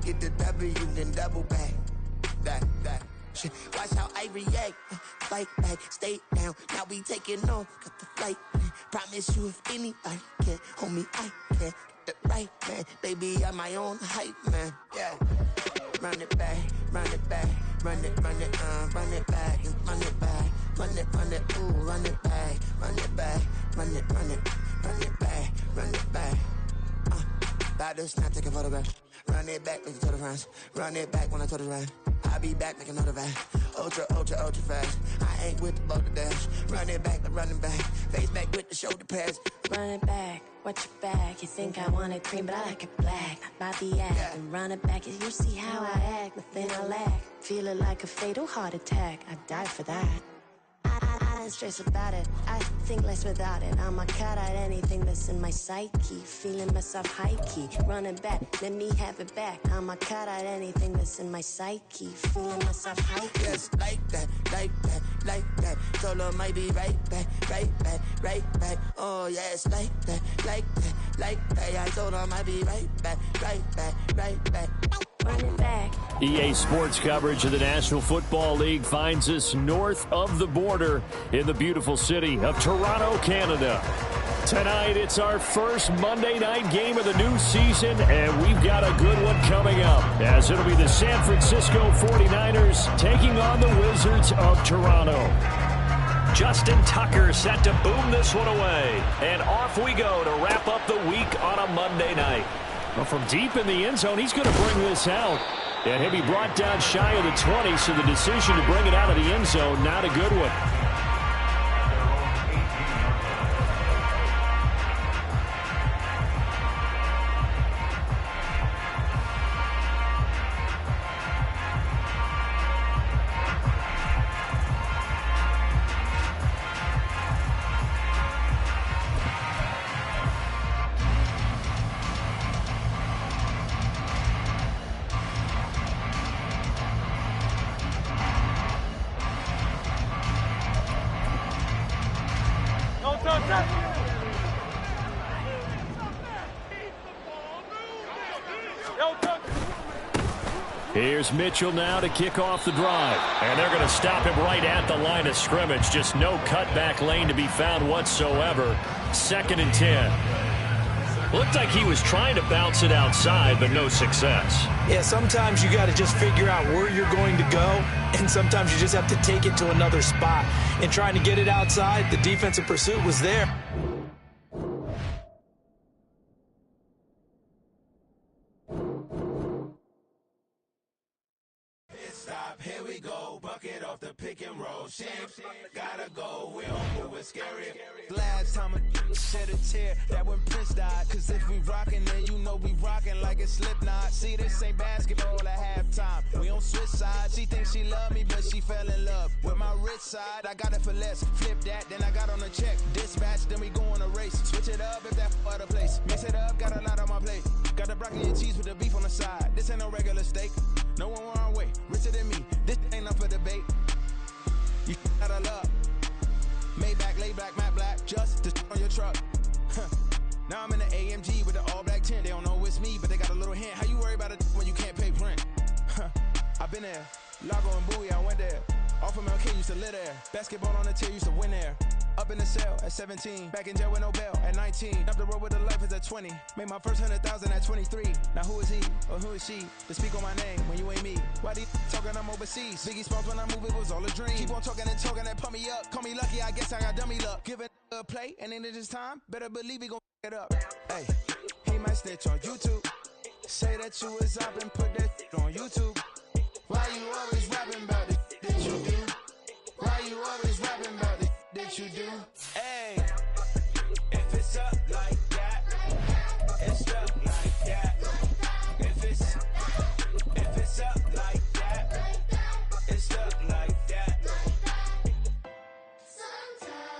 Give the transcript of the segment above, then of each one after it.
get the W, then double back. That. Shit. Watch how I react. Fight back, stay down. Now we taking off. Got the flight. Promise you if anybody can, homie, I can. Get the right, man. Baby, I'm my own hype, man. Yeah. Run it back, run it back. Run it back, run it back, run it back, ooh, run it back, run it back, run it back, run it back. About to snap, take a photograph. Run it back, make it to the friends. Run it back when I told it right. I'll be back, make another back. Ultra fast. I ain't with the boulder dash. Run it back, running back. Face back with the shoulder pads. Run it back, watch your back. You think I want it cream, but I like it black. About the act, yeah. And run it back. You see how I act, nothing I lack. Feel it like a fatal heart attack. I'd die for that. I don't stress about it. I think less without it. I'ma cut out anything that's in my psyche. Feeling myself high-key. Running back, let me have it back. I'ma cut out anything that's in my psyche. Feeling myself high-key. Yes, like that. Solo might be right back. Oh, yes, like that. I told her I might be right back. Run it back. EA Sports coverage of the National Football League finds us north of the border in the beautiful city of Toronto, Canada. Tonight, it's our first Monday night game of the new season, and we've got a good one coming up, as it'll be the San Francisco 49ers taking on the Wizards of Toronto. Justin Tucker set to boom this one away, and off we go to wrap up the week on a Monday night. Well, from deep in the end zone, he's going to bring this out. And he'll be brought down shy of the 20, so the decision to bring it out of the end zone, not a good one. Here's Mitchell now to kick off the drive. And they're going to stop him right at the line of scrimmage. Just no cutback lane to be found whatsoever. 2nd and 10. Looked like he was trying to bounce it outside, but no success. Yeah, sometimes you got to just figure out where you're going to go, and sometimes you just have to take it to another spot. And trying to get it outside, the defensive pursuit was there. Here we go, bucket off the pick and roll. Shit, gotta go, we don't move, it's scary. Last time a shed a tear, that when Prince died. Cause if we rockin', then you know we rockin' like it's Slipknot. See, this ain't basketball at halftime. We on switch sides. She thinks she love me, but she fell in love with my rich side. I got it for less. Flip that, then I got on a check. Dispatch, then we go on a race. Switch it up if that other place. Mix it up, got a lot on my plate. Got the broccoli and cheese with the beef on the side. This ain't no regular steak. No one wrong way, richer than me. This ain't up for debate. You out of love. Maybach, lay black, matte black, just to on your truck. Now I'm in the AMG with the all black tint. They don't know it's me, but they got a little hint. How you worry about it when you can't pay rent? I've been there. Lago and Bowie, I went there. Off of MLK, used to live there. Basketball on the tier, used to win there. Up in the cell at 17. Back in jail with no bail at 19. Up the road with the life is at 20. Made my first 100,000 at 23. Now who is he or who is she to speak on my name when you ain't me? Why they talking I'm overseas? Biggie Smalls when I move, it was all a dream. Keep on talking and pump me up. Call me lucky, I guess I got dummy luck. Give it a play and then it's time. Better believe we gon' it up. Hey, he might snitch on YouTube. Say that you was up and put that on YouTube. Why you always rapping about it that you do? Why you always rapping about it that you do? Hey, if it's up like that, it's up like that. If it's up like that, it's up like that. Sometimes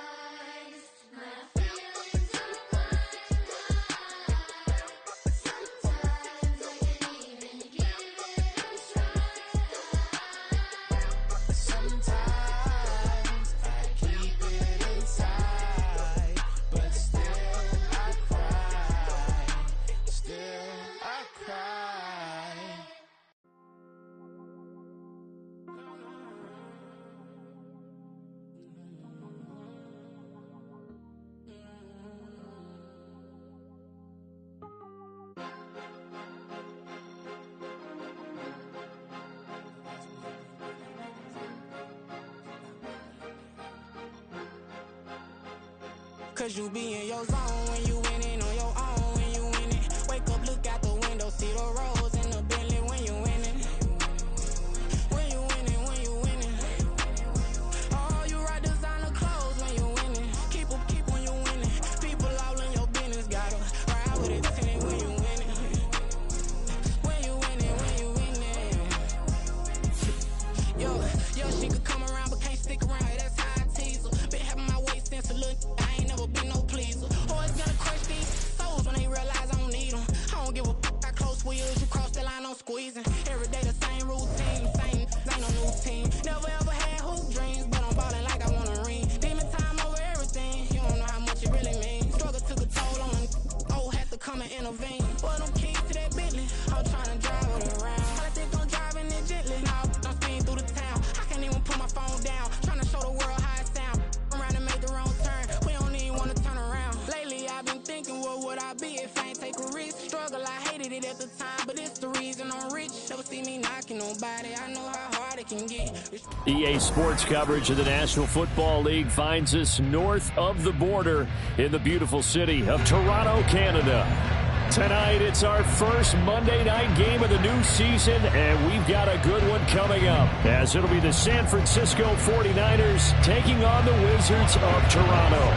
my feelings are blind. Sometimes I can't even give it a try. Sometimes I keep it inside. Cause you be in your zone when you winning on your own when you winning. Wake up, look out the window, see the roads in the Bentley when you winning. When you winning, when you winning. Oh, you rock designer clothes when you winning. Keep when you winning. People all in your business, gotta ride with it tinted when you winning. When you winning, when you winning. Yo, she could come around but can't stick around. That's how I tease her. Been having my waist since a little. I ain't never been no pleaser. Always gonna crush these souls when they realize I don't need them. I don't give a f. I close wheels, you cross the line, I'm squeezing. Every day the same routine, ain't no new team. Never ever had hoop dreams, but I'm ballin' like I wanna ring. Demon time over everything, you don't know how much it really means. Struggle took a toll on them, had to come and intervene. Boy, them keys to that Bentley, I'm tryna drive it around. I think I'm driving it gently, now I'm speeding through the town. I can't even put my phone down, tryna show the world how it sound. Around and make the wrong turn, we don't even wanna turn around. Lately I've been thinking, what would I be if I ain't take a risk? Struggle, I hated it at the time, but it's the reason I'm rich. Never see me knocking nobody, I know how hard it can get. EA Sports coverage of the National Football League finds us north of the border in the beautiful city of Toronto, Canada. Tonight, it's our first Monday night game of the new season, and we've got a good one coming up, as it'll be the San Francisco 49ers taking on the Wizards of Toronto.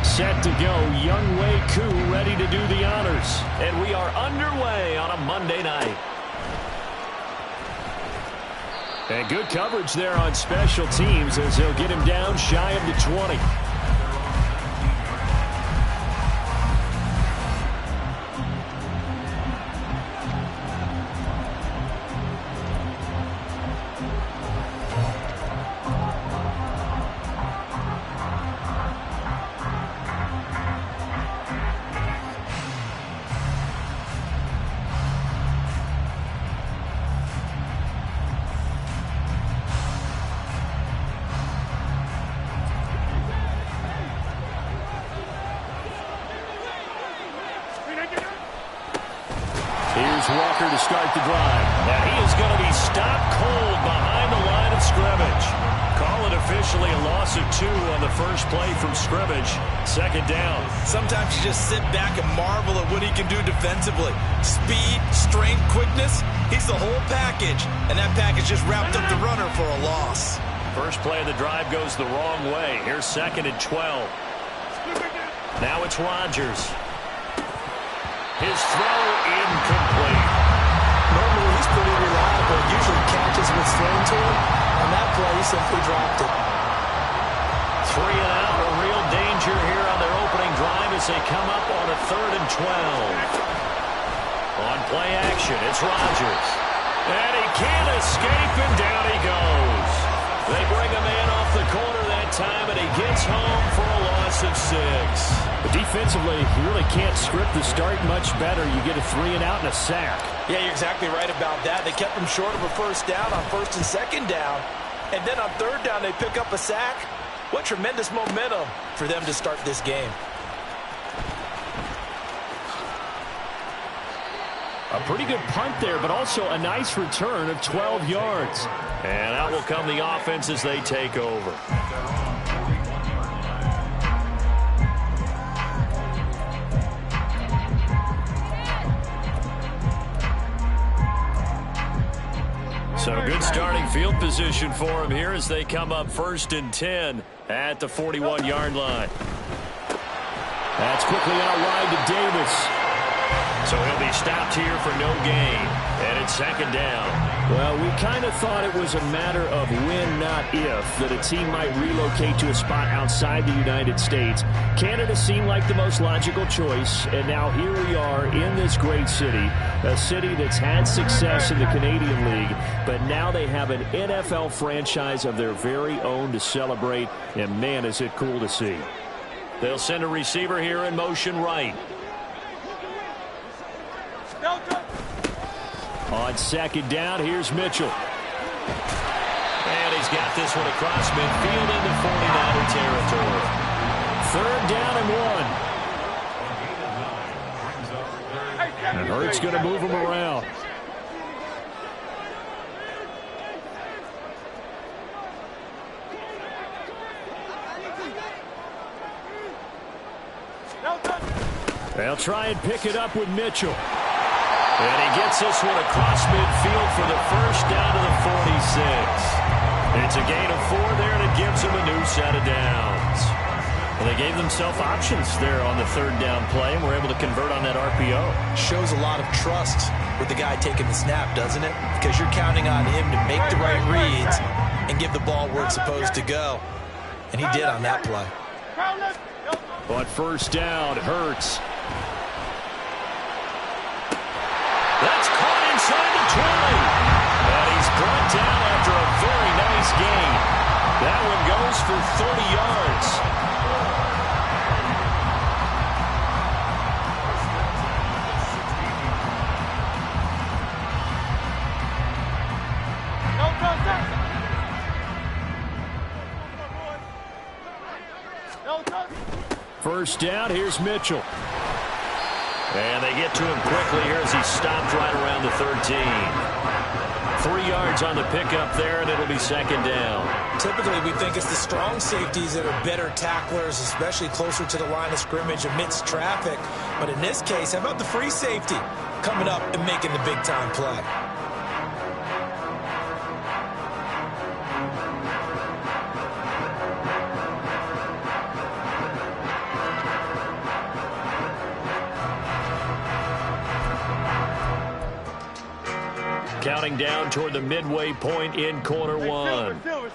Set to go, Younghoe Koo ready to do the honors. And we are underway on a Monday night. And good coverage there on special teams as they'll get him down shy of the 20. Walker to start the drive. And he is going to be stopped cold behind the line of scrimmage. Call it officially a loss of 2 on the first play from scrimmage. Second down. Sometimes you just sit back and marvel at what he can do defensively. Speed, strength, quickness. He's the whole package. And that package just wrapped up the runner for a loss. First play of the drive goes the wrong way. Here's 2nd and 12. Now it's Rodgers. His throw incomplete. Normally he's pretty reliable. Usually catches what's thrown to him. On that play, he simply dropped it. 3 and out, a real danger here on their opening drive as they come up on a 3rd and 12. On play action, it's Rodgers. And he can't escape, and down he goes. They bring a man off the corner that time, and he gets home for a loss of 6. But defensively, you really can't script the start much better. You get a 3 and out and a sack. Yeah, you're exactly right about that. They kept him short of a first down on 1st and 2nd down. And then on 3rd down, they pick up a sack. What tremendous momentum for them to start this game. A pretty good punt there, but also a nice return of 12 yards. And out will come the offense as they take over. So good starting field position for him here as they come up 1st and 10 at the 41-yard line. That's quickly out wide to Davis. So he'll be stopped here for no gain. And it's 2nd down. Well, we kind of thought it was a matter of when, not if, that a team might relocate to a spot outside the United States. Canada seemed like the most logical choice, and now here we are in this great city, a city that's had success in the Canadian League, but now they have an NFL franchise of their very own to celebrate, and man, is it cool to see. They'll send a receiver here in motion right. On 2nd down, here's Mitchell. And he's got this one across midfield into 49er territory. 3rd down and 1. And Hurts going to move him around. They'll try and pick it up with Mitchell. And he gets this one across midfield for the first down to the 46. It's a gain of 4 there, and it gives them a new set of downs. Well, they gave themselves options there on the third down play, and were able to convert on that RPO. Shows a lot of trust with the guy taking the snap, doesn't it? Because you're counting on him to make the right reads and give the ball where it's supposed to go. And he did on that play. But first down, Hurts. That's caught inside the 20. And he's brought down after a very nice gain. That one goes for 30 yards. First down, here's Mitchell. And they get to him quickly here as he stopped right around the 13. 3 yards on the pickup there, and it'll be second down. Typically, we think it's the strong safeties that are better tacklers, especially closer to the line of scrimmage amidst traffic. But in this case, how about the free safety coming up and making the big-time play? Counting down toward the midway point in quarter one. Silver.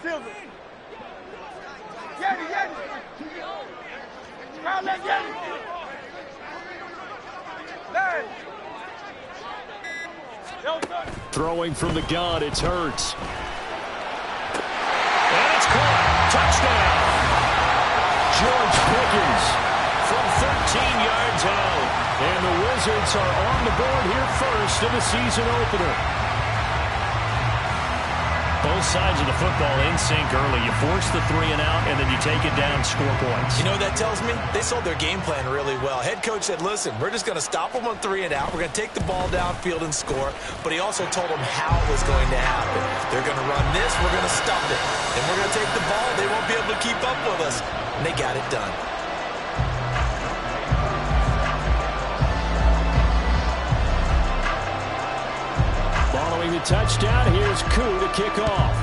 Throwing from the gun, it's Hurts. And it's caught. Touchdown. George Pickens from 13 yards out. And the Wizards are on the board here first in the season opener. Both sides of the football in sync early. You force the 3 and out, and then you take it down, score points. You know what that tells me? They sold their game plan really well. Head coach said, listen, we're just going to stop them on 3 and out. We're going to take the ball downfield and score. But he also told them how it was going to happen. They're going to run this. We're going to stop it. And we're going to take the ball. They won't be able to keep up with us. And they got it done. Following the touchdown, here's Koo to kick off.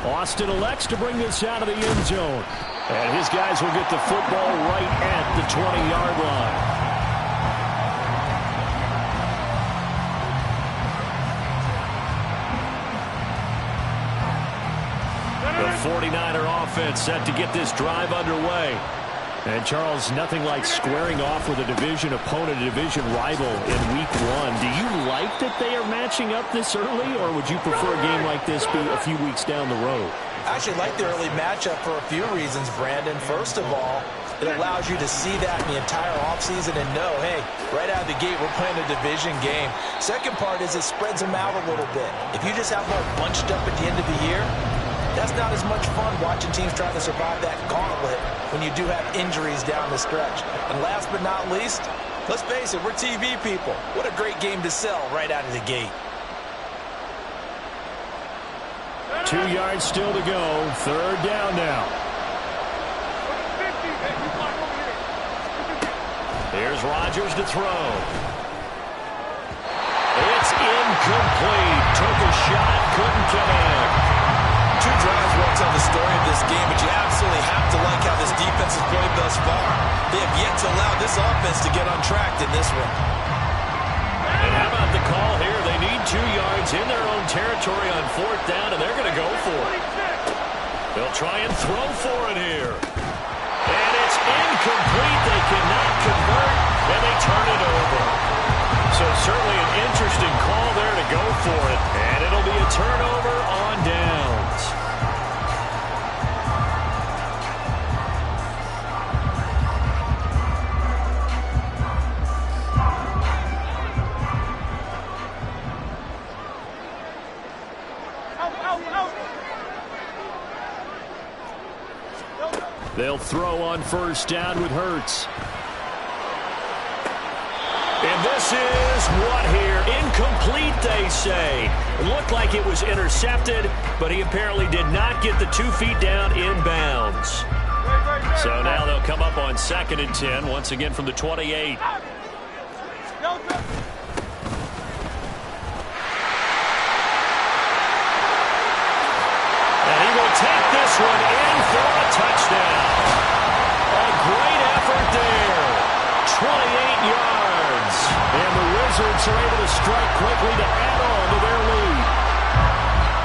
Austin elects to bring this out of the end zone. And his guys will get the football right at the 20-yard line. The 49er offense set to get this drive underway. And, Charles, nothing like squaring off with a division opponent, a division rival in week 1. Do you like that they are matching up this early, or would you prefer a game like this be a few weeks down the road? I actually like the early matchup for a few reasons, Brandon. First of all, it allows you to see that in the entire offseason and know, hey, right out of the gate, we're playing a division game. Second part is it spreads them out a little bit. If you just have them all bunched up at the end of the year, that's not as much fun watching teams trying to survive that gauntlet when you do have injuries down the stretch. And last but not least, let's face it, we're TV people. What a great game to sell right out of the gate. 2 yards still to go. Third down now. Here's Rodgers to throw. It's incomplete. Took a shot, couldn't connect. 2 drives will tell the story of this game, but you absolutely have to like how this defense has played thus far. They have yet to allow this offense to get untracked in this one. And how about the call here? They need 2 yards in their own territory on fourth down, and they're going to go for it. They'll try and throw for it here. And it's incomplete. They cannot convert, and they turn it over. So certainly an interesting call there to go for it. And it'll be a turnover on downs. They'll throw on first down with Hurts. And this is what here? Incomplete, they say. It looked like it was intercepted, but he apparently did not get the 2 feet down in bounds. So now they'll come up on 2nd and 10, once again from the 28. And he will take this one in for a touchdown. A great effort there. 28 yards. And the Wizards are able to strike quickly to add on to their lead.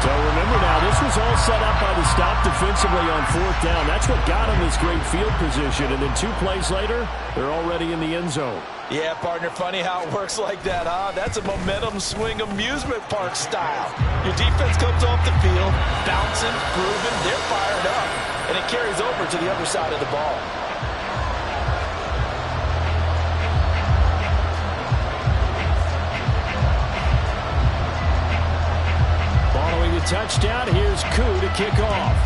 So remember now, this was all set up by the stop defensively on 4th down. That's what got them this great field position. And then 2 plays later, they're already in the end zone. Yeah, partner, funny how it works like that, huh? That's a momentum swing amusement park style. Your defense comes off the field, bouncing, grooving, they're fired up. And it carries over to the other side of the ball. Following the touchdown, here's Koo to kick off.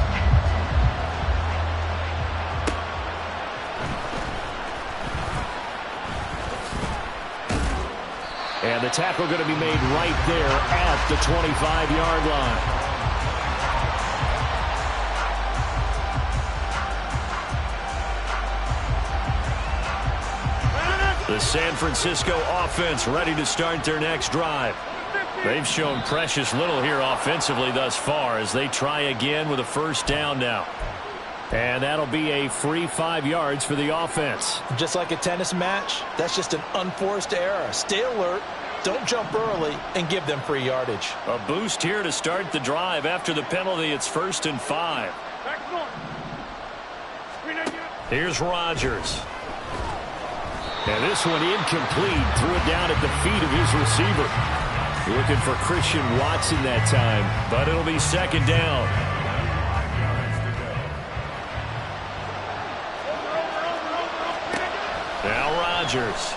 And the tackle going to be made right there at the 25-yard line. The San Francisco offense ready to start their next drive. They've shown precious little here offensively thus far as they try again with a 1st down now. And that'll be a free 5 yards for the offense. Just like a tennis match, that's just an unforced error. Stay alert, don't jump early, and give them free yardage. A boost here to start the drive. After the penalty, it's 1st and 5. Here's Rodgers. And this one incomplete. Threw it down at the feet of his receiver. Looking for Christian Watson that time, but it'll be 2nd down. Now Rodgers.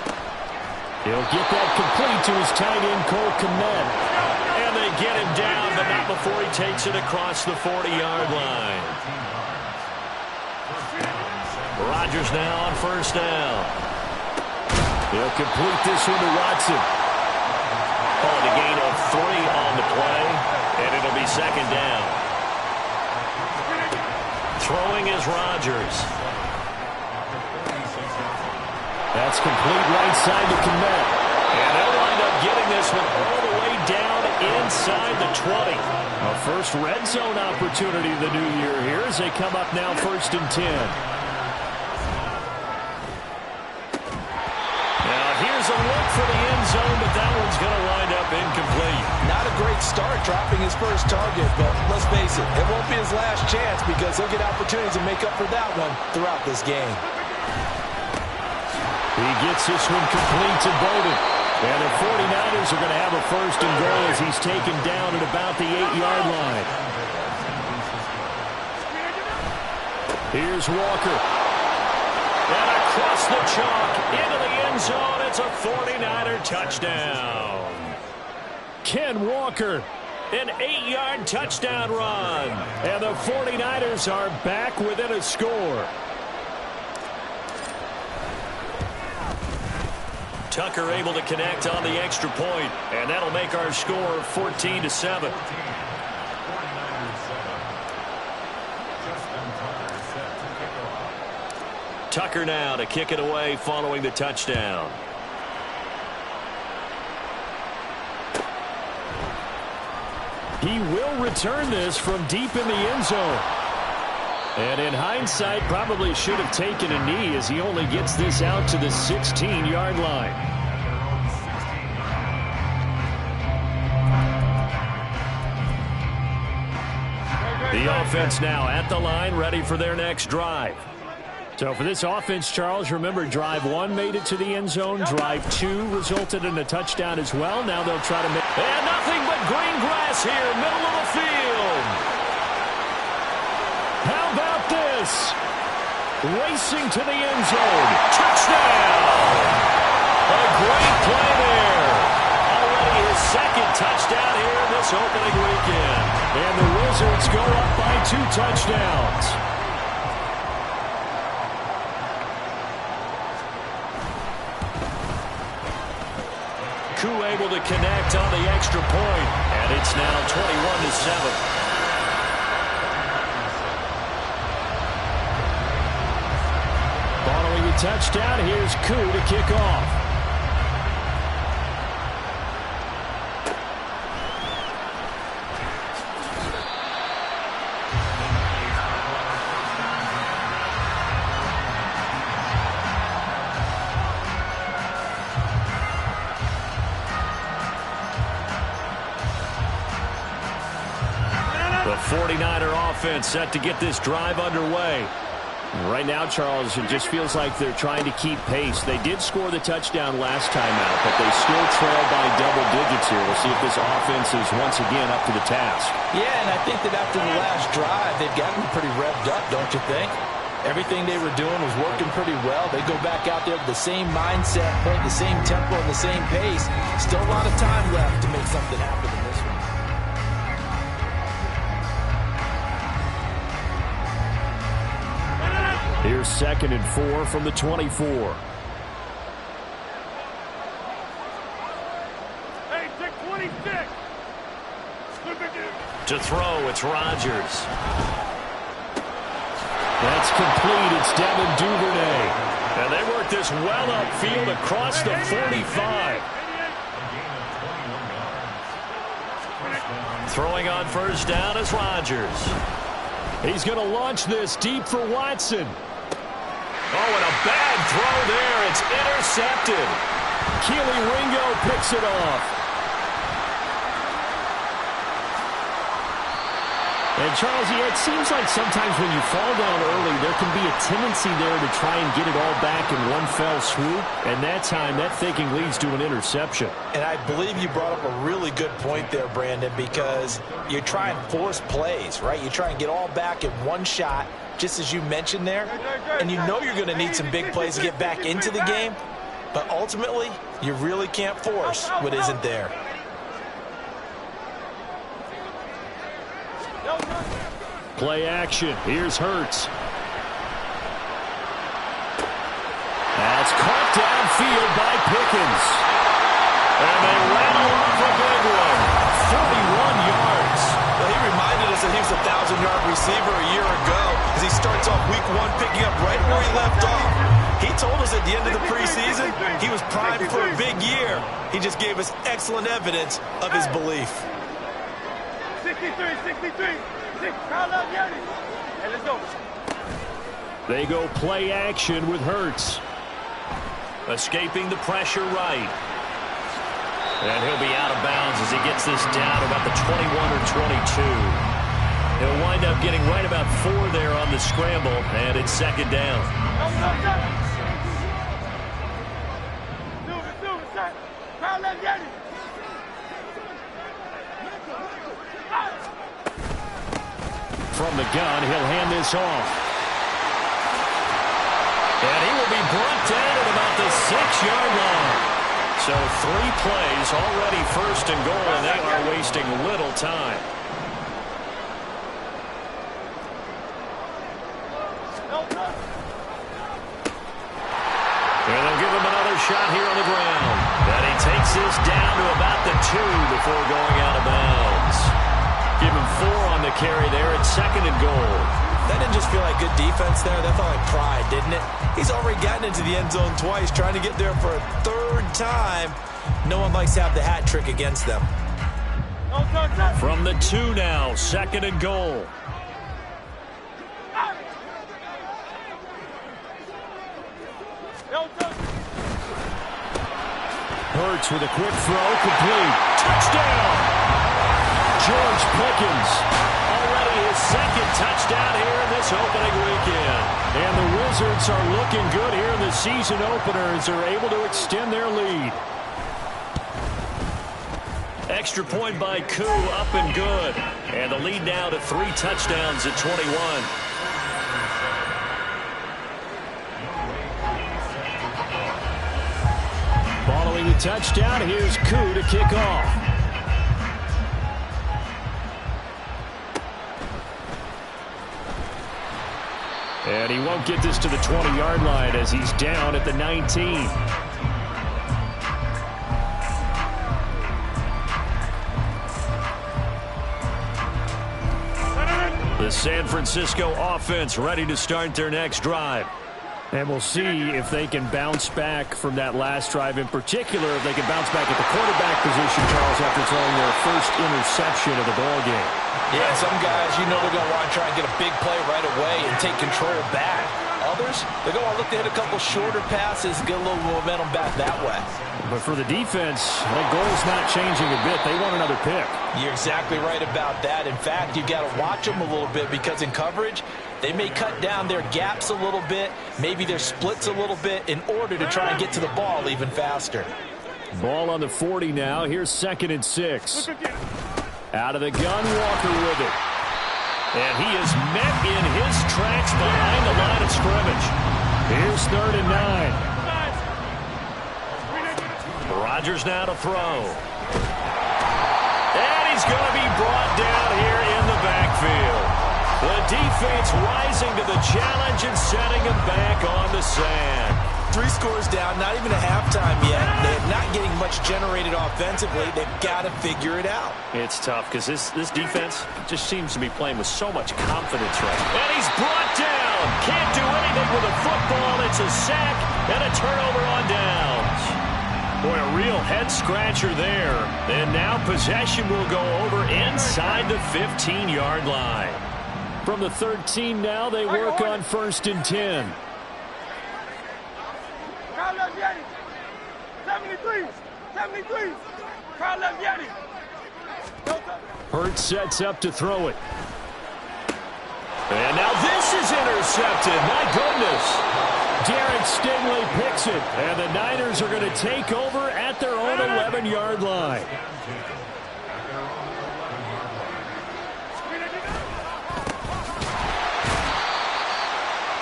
He'll get that complete to his tight end, Cole Kmet. And they get him down, but not before he takes it across the 40-yard line. Rodgers now on 1st down. He'll complete this one to Watson. Calling a gain of 3 on the play, and it'll be 2nd down. Throwing is Rodgers. That's complete right side to Kmet. And they'll wind up getting this one all the way down inside the 20. A first red zone opportunity of the new year here as they come up now 1st and 10. Here's a look for the end zone, but that one's going to wind up incomplete. Not a great start dropping his first target, but let's face it, it won't be his last chance because he'll get opportunities to make up for that one throughout this game. He gets this one complete to Bowden. And the 49ers are going to have a 1st and goal as he's taken down at about the 8-yard line. Here's Walker. And across the chalk into the end zone. It's a 49er touchdown. Ken Walker, an 8-yard touchdown run. And the 49ers are back within a score. Tucker able to connect on the extra point, and that'll make our score 14-7. Tucker now to kick it away following the touchdown. He will return this from deep in the end zone. And in hindsight, probably should have taken a knee as he only gets this out to the 16-yard line. The offense now at the line, ready for their next drive. So for this offense, Charles, remember, drive 1 made it to the end zone. Drive 2 resulted in a touchdown as well. Now they'll try to make... And nothing but green grass here, middle of the field. How about this? Racing to the end zone. Touchdown! A great play there. Already his 2nd touchdown here this opening weekend. And the Wizards go up by 2 touchdowns. Koo able to connect on the extra point, and it's now 21-7. touchdown. Here's Koo to kick off. The 49er offense set to get this drive underway. Right now, Charles, it just feels like they're trying to keep pace. They did score the touchdown last time out, but they still trail by double digits here. We'll see if this offense is once again up to the task. Yeah, and I think that after the last drive, they've gotten pretty revved up, don't you think? Everything they were doing was working pretty well. They go back out there with the same mindset, playing the same tempo and the same pace. Still a lot of time left to make something happen in this one. Here's 2nd and 4 from the 24. Hey, 626. To throw, it's Rodgers. That's complete. It's Devin Duvernay. And they work this well upfield across the 45. Throwing on first down is Rodgers. He's going to launch this deep for Watson. Oh, and a bad throw there. It's intercepted. Keely Ringo picks it off. And, Charles, yeah, it seems like sometimes when you fall down early, there can be a tendency there to try and get it all back in one fell swoop. And that time, that thinking leads to an interception. And I believe you brought up a really good point there, Brandon, because you try and force plays, right? You try and get all back in one shot, just as you mentioned there. And you know you're going to need some big plays to get back into the game. But ultimately, you really can't force what isn't there. Play action. Here's Hurts. That's caught downfield by Pickens. And they rattle off a big one. 41 yards. Well, he reminded us that he was a 1,000-yard receiver a year ago as he starts off week 1 picking up right where he left off. He told us at the end of the preseason he was primed for a big year. He just gave us excellent evidence of his belief. 63. Hey, let's go. They go play action with Hurts. Escaping the pressure right. And he'll be out of bounds as he gets this down about the 21 or 22. He'll wind up getting right about 4 there on the scramble, and it's 2nd down. From the gun, he'll hand this off. And he will be brought down at about the 6-yard line. So 3 plays, already 1st and goal, and they are wasting little time. And they'll give him another shot here on the ground. And he takes this down to about the 2 before going out of bounds. Give him 4 on the carry there. It's 2nd and goal. That didn't just feel like good defense there. That felt like pride, didn't it? He's already gotten into the end zone twice, trying to get there for a 3rd time. No one likes to have the hat trick against them. From the 2 now, 2nd and goal. Hurts with a quick throw, complete. Touchdown! George Pickens, already his 2nd touchdown here in this opening weekend. And the Wizards are looking good here in the season opener as they're able to extend their lead. Extra point by Koo, up and good. And the lead now to 3 touchdowns at 21. Following the touchdown, here's Koo to kick off. And he won't get this to the 20-yard line as he's down at the 19. The San Francisco offense ready to start their next drive. And we'll see if they can bounce back from that last drive, in particular, if they can bounce back at the quarterback position, Charles, after throwing their first interception of the ball game. Yeah, some guys, they're going to want to try and get a big play right away and take control back. Others, they're going to look to hit a couple shorter passes and get a little momentum back that way. But for the defense, that goal's not changing a bit. They want another pick. You're exactly right about that. In fact, you've got to watch them a little bit because in coverage, they may cut down their gaps a little bit, maybe their splits a little bit in order to try and get to the ball even faster. Ball on the 40 now. Here's 2nd and 6. Out of the gun, Walker with it. And he is met in his tracks behind the line of scrimmage. Here's 3rd and 9. Rodgers now to throw. And he's going to be brought down here in the backfield. The defense rising to the challenge and setting him back on the sand. 3 scores down, not even a halftime yet. They're not getting much generated offensively. They've got to figure it out. It's tough because this defense just seems to be playing with so much confidence right now. And he's brought down. Can't do anything with a football. It's a sack and a turnover on downs. Boy, a real head-scratcher there. And now possession will go over inside the 15-yard line. From the 13 now, they work on 1st and 10. Crowd left Yeti. 73. 73. Crowd left Yeti. Hurts sets up to throw it. And now this is intercepted. My goodness. Derek Stingley picks it. And the Niners are going to take over at their own 11-yard line.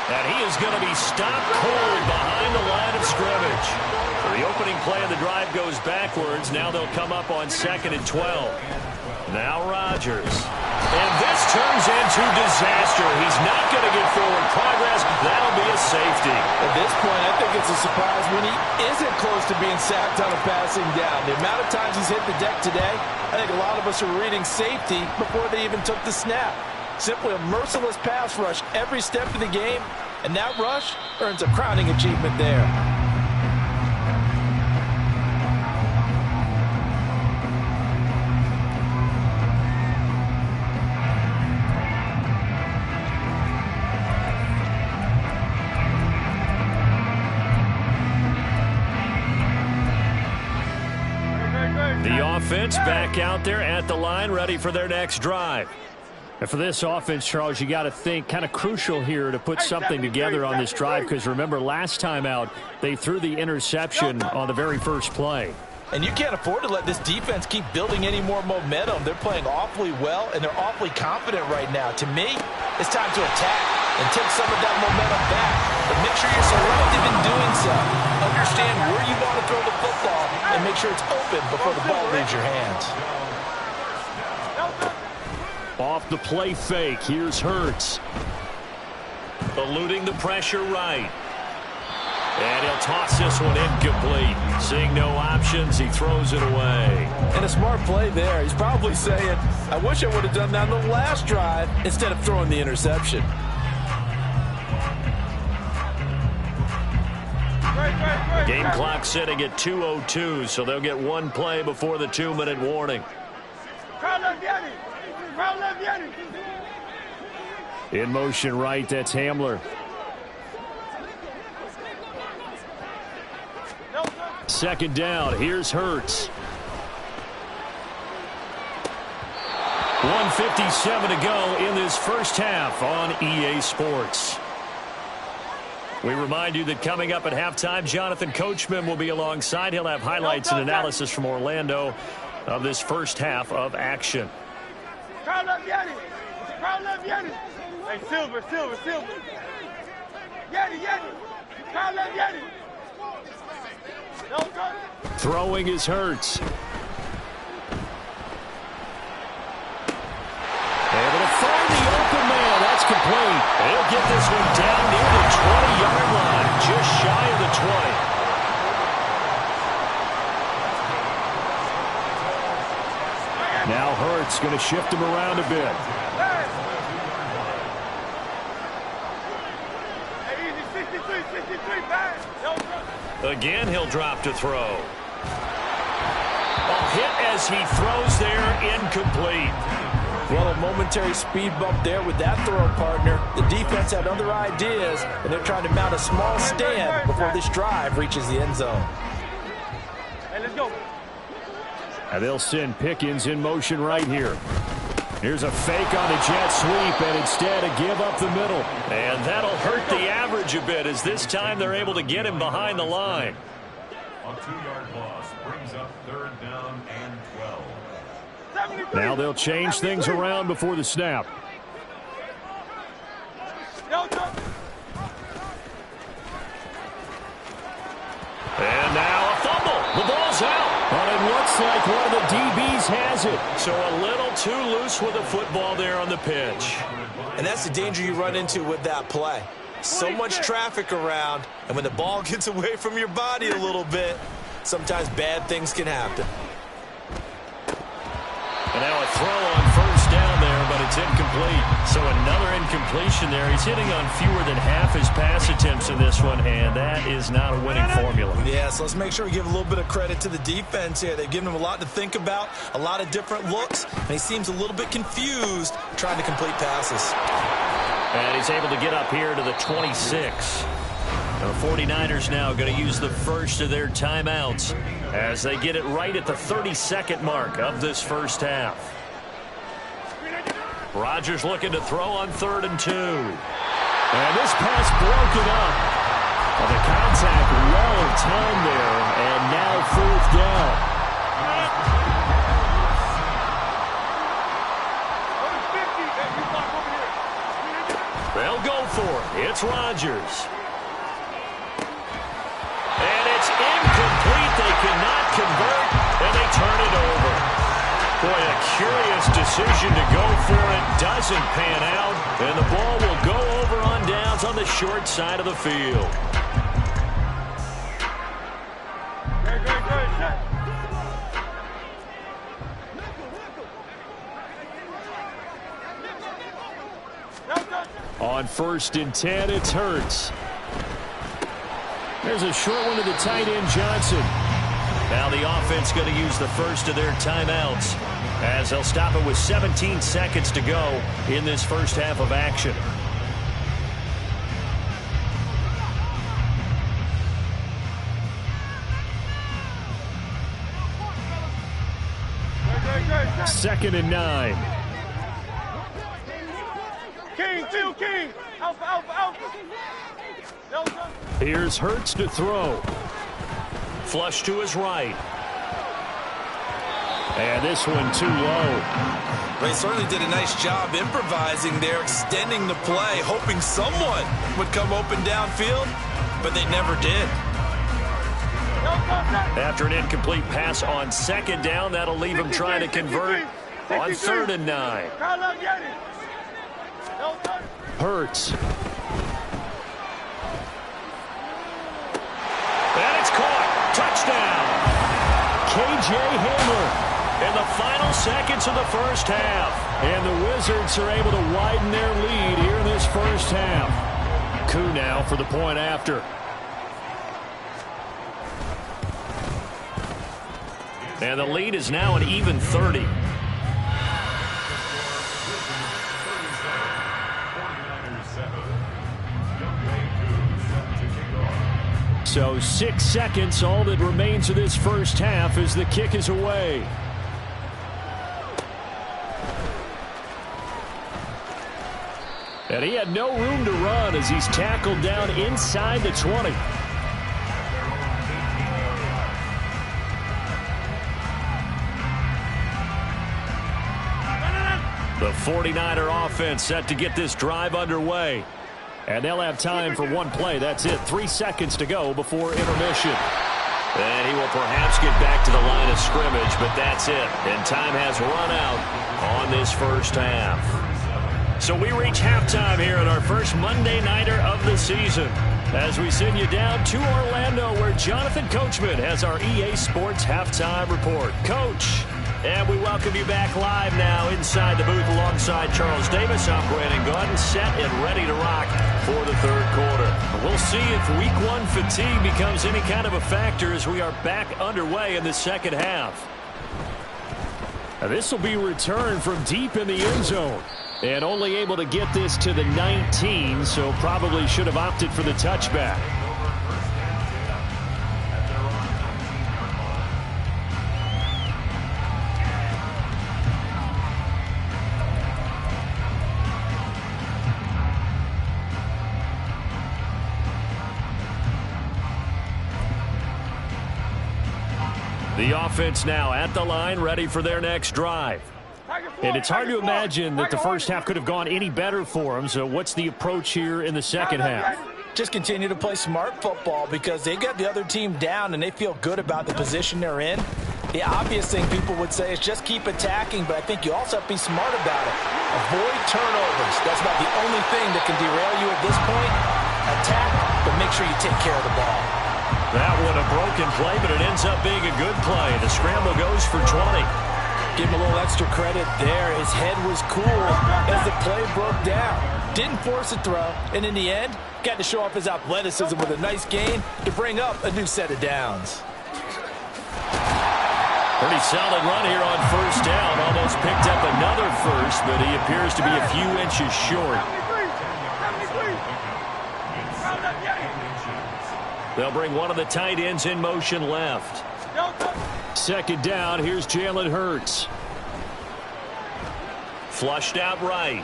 And he is going to be stopped cold behind the line of scrimmage. The opening play of the drive goes backwards. Now they'll come up on 2nd and 12. Now Rodgers. And this turns into disaster. He's not going to get forward progress. That'll be a safety. At this point, I think it's a surprise when he isn't close to being sacked on a passing down. The amount of times he's hit the deck today, I think a lot of us are reading safety before they even took the snap. Simply a merciless pass rush every step of the game, and that rush earns a crowning achievement there. The offense back out there at the line, ready for their next drive. And for this offense, Charles, you got to think kind of crucial here to put something together on this drive because remember last time out they threw the interception on the very first play. And you can't afford to let this defense keep building any more momentum. They're playing awfully well, and they're awfully confident right now. To me, it's time to attack and take some of that momentum back. But make sure you're selective in doing so. Understand where you want to throw the football and make sure it's open before the ball leaves your hands. Off the play fake, here's Hurts. Eluding the pressure right. And he'll toss this one incomplete. Seeing no options, he throws it away. And a smart play there. He's probably saying, I wish I would have done that on the last drive instead of throwing the interception. Game clock sitting at 2:02, so they'll get one play before the 2-minute warning. In motion right, that's Hamler. Second down, here's Hurts. 1:57 to go in this first half on EA Sports. We remind you that coming up at halftime, Jonathan Coachman will be alongside. He'll have highlights and analysis from Orlando of this first half of action. Crowd left Yeti. Crowd left Yeti. Hey, Silver. Yeti. Crowd left Yeti. Throwing is Hurts. Able to find the open man. That's complete. He'll get this one down near the 20-yard line, just shy of the 20. Now Hurts going to shift him around a bit. Hey, easy 60. 63, pass. Again, he'll drop to throw. A hit as he throws there, incomplete. Well, a momentary speed bump there with that throw, partner. The defense had other ideas, and they're trying to mount a small stand before this drive reaches the end zone. Hey, let's go. And they'll send Pickens in motion right here. Here's a fake on the jet sweep, and instead a give up the middle. And that'll hurt the average a bit, as this time they're able to get him behind the line. A 2-yard loss brings up 3rd down and 12. Now they'll change things around before the snap. And now a fumble. The ball's out. But it looks like one of the DBs has it. So a little too loose with the football there on the pitch. And that's the danger you run into with that play. So much traffic around, and when the ball gets away from your body a little bit, sometimes bad things can happen. And now a throw on first down there, but it's incomplete. So another incompletion there. He's hitting on fewer than half his pass attempts in this one, and that is not a winning formula. Yeah, so let's make sure we give a little bit of credit to the defense here. They've given him a lot to think about, a lot of different looks, and he seems a little bit confused trying to complete passes. And he's able to get up here to the 26. The 49ers now going to use the first of their timeouts as they get it right at the 32nd mark of this first half. Rodgers looking to throw on 3rd and 2. And this pass broken up. Well, the contact well timed there, and now 4th down. They'll go for it. It's Rodgers. And it's incomplete. They cannot convert, and they turn it over. Boy, a curious decision to go for it. Doesn't pan out, and the ball will go over on downs on the short side of the field. On 1st and 10, it's Hurts. There's a short one to the tight end, Johnson. Now the offense going to use the first of their timeouts as they'll stop it with 17 seconds to go in this first half of action. Second and 9. King, Phil King. Alpha, alpha, alpha. Here's Hurts to throw. Flush to his right. And this one too low. They certainly did a nice job improvising there, extending the play, hoping someone would come open downfield, but they never did. After an incomplete pass on 2nd down, that'll leave him trying to convert on 3rd and 9. Hurts. And it's caught. Touchdown. KJ Hamler in the final seconds of the first half. And the Wizards are able to widen their lead here in this first half. Koo now for the point after. And the lead is now an even 30. So 6 seconds, all that remains of this first half as the kick is away. And he had no room to run as he's tackled down inside the 20. The 49er offense set to get this drive underway. And they'll have time for one play. That's it. 3 seconds to go before intermission. And he will perhaps get back to the line of scrimmage, but that's it. And time has run out on this first half. So we reach halftime here at our first Monday Nighter of the season as we send you down to Orlando where Jonathan Coachman has our EA Sports Halftime Report. Coach. And we welcome you back live now inside the booth alongside Charles Davis. I'm Brandon Gaudin, set and ready to rock for the third quarter. We'll see if week one fatigue becomes any kind of a factor as we are back underway in the second half. Now, this will be returned from deep in the end zone. And only able to get this to the 19, so probably should have opted for the touchback. The offense now at the line, ready for their next drive. And it's hard to imagine that the first half could have gone any better for them. So what's the approach here in the second half? Just continue to play smart football because they got the other team down and they feel good about the position they're in. The obvious thing people would say is just keep attacking, but I think you also have to be smart about it. Avoid turnovers. That's about the only thing that can derail you at this point. Attack, but make sure you take care of the ball. That one a broken play, but it ends up being a good play. The scramble goes for 20. Give him a little extra credit there. His head was cool as the play broke down. Didn't force a throw, and in the end, got to show off his athleticism with a nice gain to bring up a new set of downs. Pretty solid run here on first down. Almost picked up another first, but he appears to be a few inches short. They'll bring one of the tight ends in motion left. Second down, here's Jalen Hurts. Flushed out right.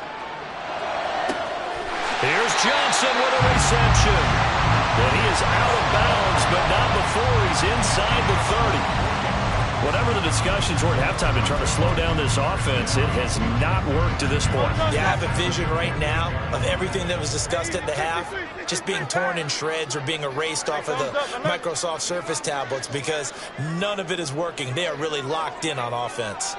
Here's Johnson with a reception. And he is out of bounds, but not before he's inside the 30. Whatever the discussions were at halftime to try to slow down this offense, it has not worked to this point. Yeah, I have a vision right now of everything that was discussed at the half just being torn in shreds or being erased off of the Microsoft Surface tablets because none of it is working. They are really locked in on offense.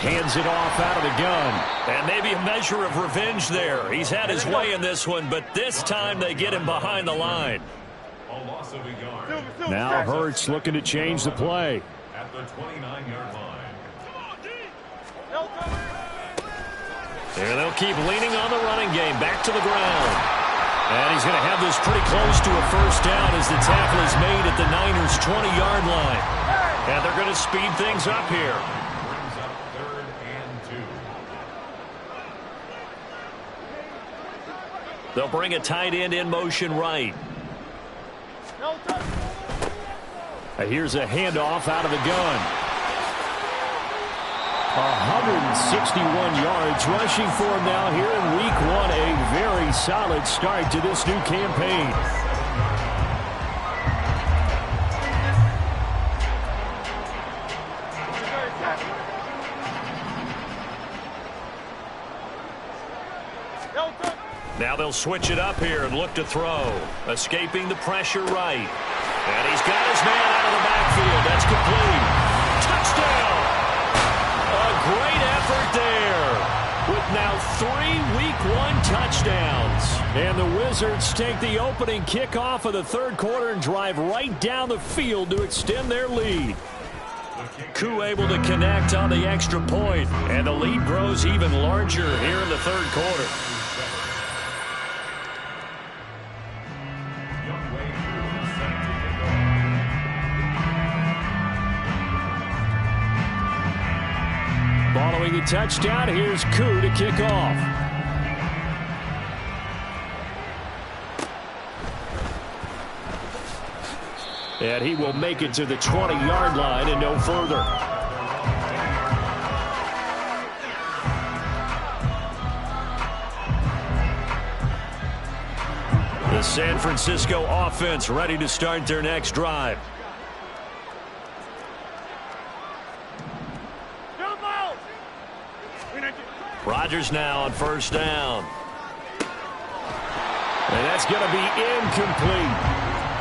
Hands it off out of the gun. And maybe a measure of revenge there. He's had his way in this one, but this time they get him behind the line. Now Hurts looking to change the play. At the 29-yard line. There they'll keep leaning on the running game. Back to the ground. And he's going to have this pretty close to a first down as the tackle is made at the Niners' 20-yard line. And they're going to speed things up here. Brings up 3rd and 2. They'll bring a tight end in motion right. Here's a handoff out of the gun. 161 yards rushing for him now here in week one. A very solid start to this new campaign. Now they'll switch it up here and look to throw. Escaping the pressure right. And he's got his man out of the backfield. That's complete. Touchdown! A great effort there. With now 3 week one touchdowns. And the Wizards take the opening kickoff of the third quarter and drive right down the field to extend their lead. Koo able to connect on the extra point. And the lead grows even larger here in the third quarter. Following the touchdown, here's Koo to kick off. And he will make it to the 20-yard line and no further. The San Francisco offense ready to start their next drive. Rodgers now on first down. And that's going to be incomplete.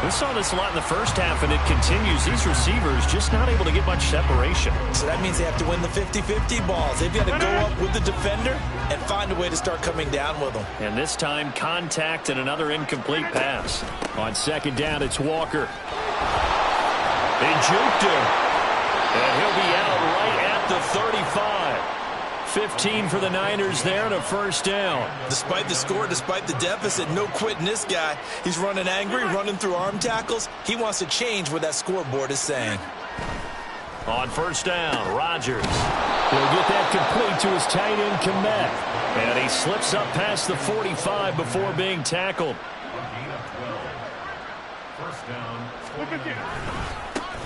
We saw this a lot in the first half, and it continues. These receivers just not able to get much separation. So that means they have to win the 50-50 balls. They've got to go up with the defender and find a way to start coming down with them. And this time, contact and another incomplete pass. On second down, it's Walker. They juked him. And he'll be out right at the 35. 15 for the Niners there and a first down. Despite the score, despite the deficit, no quitting this guy. He's running angry, running through arm tackles. He wants to change what that scoreboard is saying. On first down, Rodgers. He'll get that complete to his tight end, Kmet. And he slips up past the 45 before being tackled. First down.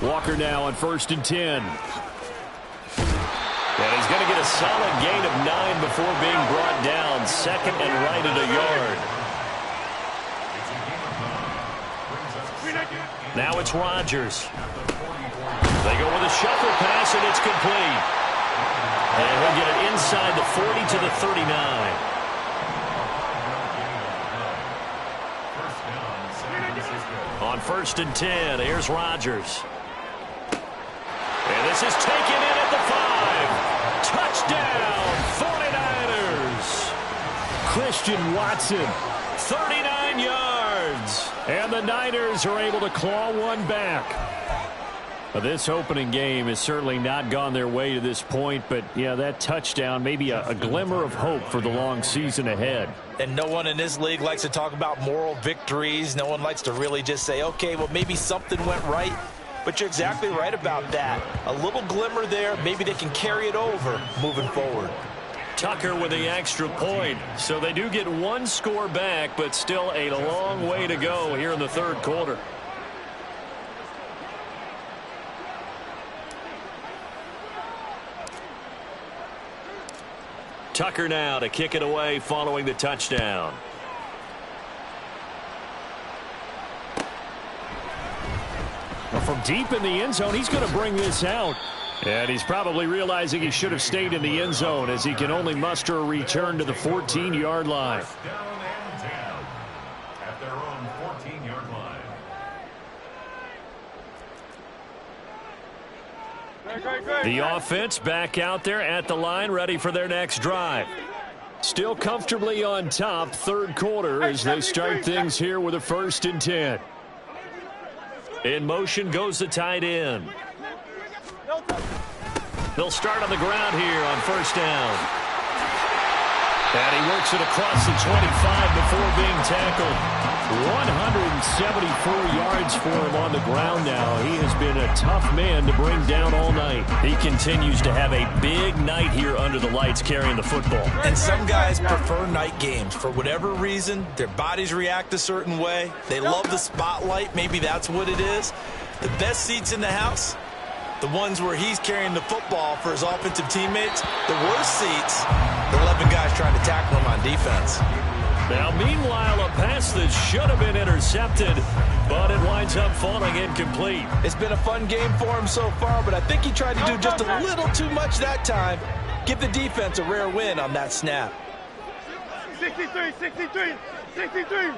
Walker now on 1st and 10. And he's going to get a solid gain of 9 before being brought down. Second and right at a yard. Now it's Rodgers. They go with a shuffle pass, and it's complete. And he'll get it inside the 40 to the 39. On 1st and 10, here's Rodgers. And this is taken in at the 5. Touchdown, 49ers. Christian Watson, 39 yards. And the Niners are able to claw one back. This opening game has certainly not gone their way to this point, but, yeah, that touchdown, maybe a glimmer of hope for the long season ahead. And no one in this league likes to talk about moral victories. No one likes to really just say, okay, well, maybe something went right. But you're exactly right about that. A little glimmer there. Maybe they can carry it over moving forward. Tucker with the extra point. So they do get one score back, but still a long way to go here in the third quarter. Tucker now to kick it away following the touchdown. From deep in the end zone, he's going to bring this out. And he's probably realizing he should have stayed in the end zone as he can only muster a return to the 14-yard line. First down and 10 at their own 14-yard line. The offense back out there at the line, ready for their next drive. Still comfortably on top, third quarter, as they start things here with a 1st and 10. In motion goes the tight end. They'll start on the ground here on first down. And he works it across the 25 before being tackled. 174 yards for him on the ground now. He has been a tough man to bring down all night. He continues to have a big night here under the lights carrying the football. And some guys prefer night games. For whatever reason, their bodies react a certain way. They love the spotlight. Maybe that's what it is. The best seats in the house, the ones where he's carrying the football for his offensive teammates. The worst seats, the 11 guys trying to tackle him on defense. Now, meanwhile, a pass that should have been intercepted, but it winds up falling incomplete. It's been a fun game for him so far, but I think he tried to do just a little too much that time. Give the defense a rare win on that snap. 63, 63, 63.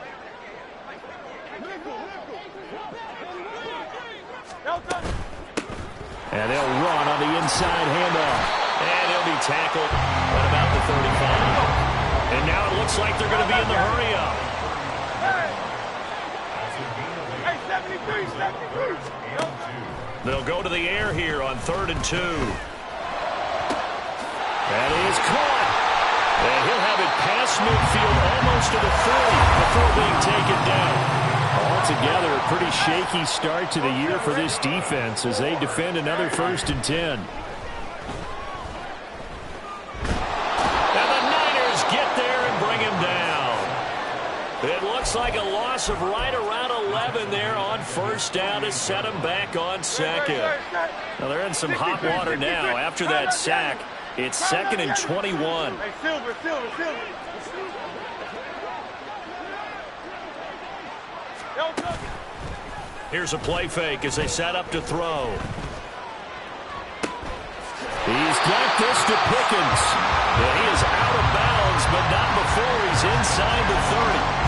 And they'll run on the inside handoff. And he'll be tackled at about the 35. And now it looks like they're going to be in the hurry-up. Hey, 73, 73. They'll go to the air here on 3rd and 2. That is caught. And he'll have it past midfield almost to the 40 before being taken down. Altogether, a pretty shaky start to the year for this defense as they defend another 1st and 10. It looks like a loss of right around 11 there on first down to set them back on second. Now they're in some hot water now after that sack. It's 2nd and 21. Hey, Silver. Here's a play fake as they set up to throw. He's got this to Pickens. And he is out of bounds, but not before he's inside the 30.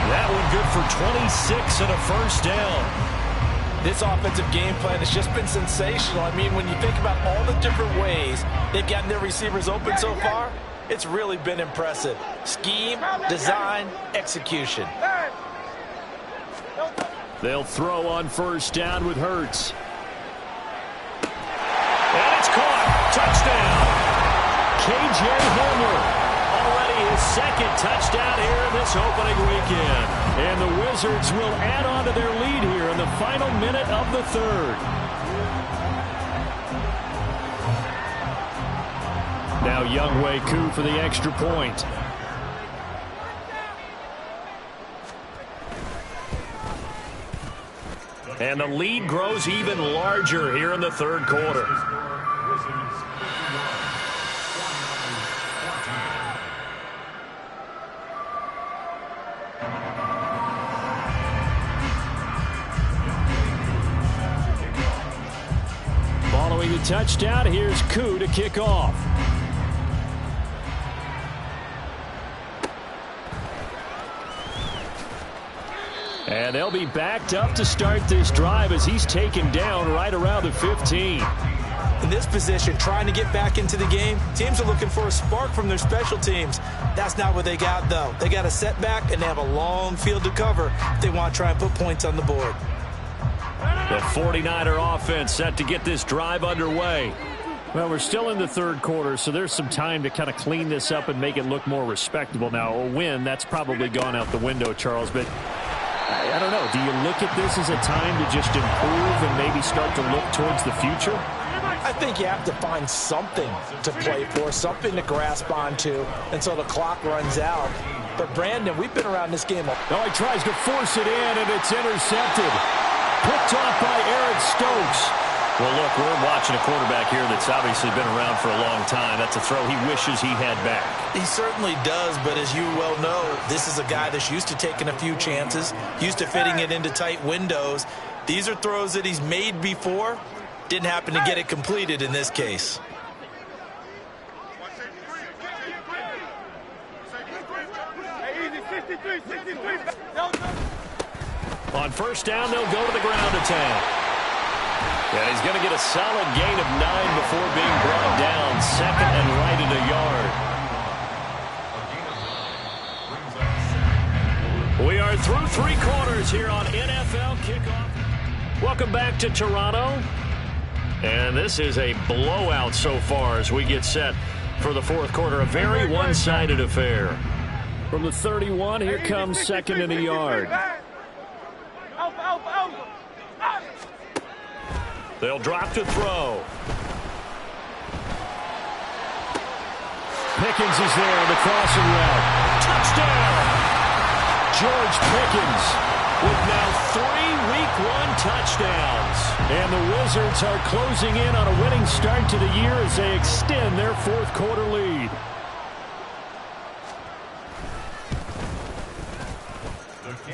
That one good for 26 and a first down. This offensive game plan has just been sensational. I mean, when you think about all the different ways they've gotten their receivers open so far, it's really been impressive. Scheme, design, execution. They'll throw on first down with Hurts. Touchdown! K.J. Hamler. Already his second touchdown here in this opening weekend. And the Wizards will add on to their lead here in the final minute of the third. Now Younghoe Koo for the extra point. And the lead grows even larger here in the third quarter. Following the touchdown, here's Koo to kick off. And they'll be backed up to start this drive as he's taken down right around the 15. In this position, trying to get back into the game, teams are looking for a spark from their special teams. That's not what they got, though. They got a setback, and they have a long field to cover if they want to try and put points on the board. The 49er offense set to get this drive underway. Well, we're still in the third quarter, so there's some time to kind of clean this up and make it look more respectable. Now, a win, that's probably gone out the window, Charles, but I don't know. Do you look at this as a time to just improve and maybe start to look towards the future? I think you have to find something to play for, something to grasp onto until the clock runs out. But, Brandon, we've been around this game. Oh, he tries to force it in, and it's intercepted. Picked off by Eric Stokes. Well, look, we're watching a quarterback here that's obviously been around for a long time. That's a throw he wishes he had back. He certainly does, but as you well know, this is a guy that's used to taking a few chances, used to fitting it into tight windows. These are throws that he's made before. Didn't happen to get it completed in this case. On first down, they'll go to the ground attack. And he's going to get a solid gain of 9 before being brought down. Second and right at a yard. We are through 3 quarters here on NFL Kickoff. Welcome back to Toronto. And this is a blowout so far as we get set for the fourth quarter. A very one-sided affair. From the 31, here comes second and a yard. They'll drop to throw. Pickens is there on the crossing route. Touchdown! George Pickens with now 3 Week 1 touchdowns. And the Wizards are closing in on a winning start to the year as they extend their fourth quarter lead.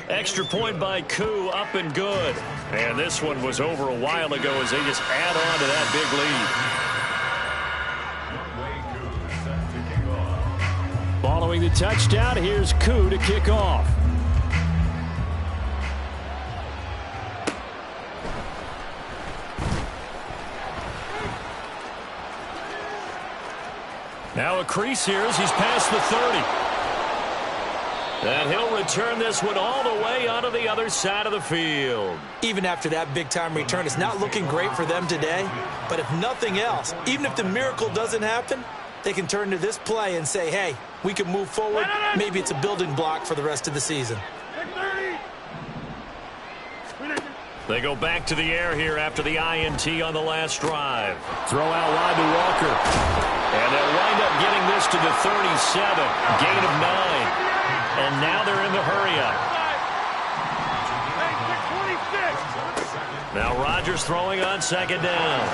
Extra point by Koo, up and good. And this one was over a while ago as they just add on to that big lead. Following the touchdown, here's Koo to kick off. Now a crease here as he's past the 30. And he'll return this one all the way onto the other side of the field. Even after that big-time return, it's not looking great for them today. But if nothing else, even if the miracle doesn't happen, they can turn to this play and say, hey, we can move forward. Maybe it's a building block for the rest of the season. They go back to the air here after the INT on the last drive. Throw out wide to Walker. And they'll wind up getting this to the 37. Gain of 9. And now they're in the hurry-up. Now Rodgers throwing on second down.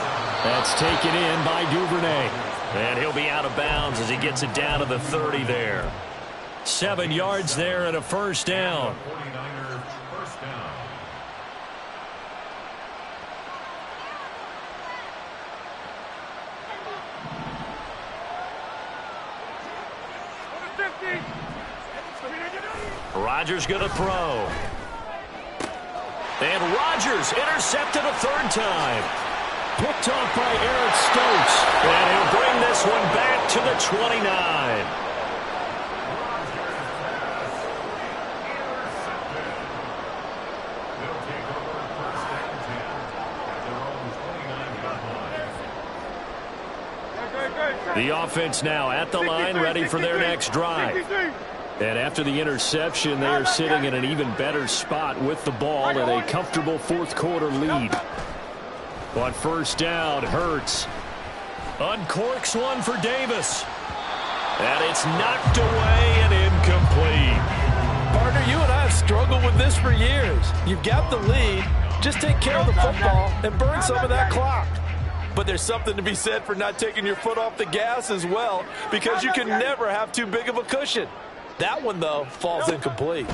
That's taken in by Duvernay. And he'll be out of bounds as he gets it down to the 30 there. 7 yards there and a first down. Rodgers going to throw. And Rodgers intercepted a third time. Picked off by Eric Stokes. And he'll bring this one back to the 29. The offense now at the line, ready for their next drive. And after the interception, they are sitting in an even better spot with the ball and a comfortable fourth quarter lead. On first down, Hurts uncorks one for Davis. And it's knocked away and incomplete. Partner, you and I have struggled with this for years. You've got the lead. Just take care of the football and burn some of that clock. But there's something to be said for not taking your foot off the gas as well, because you can never have too big of a cushion. That one, though, falls incomplete.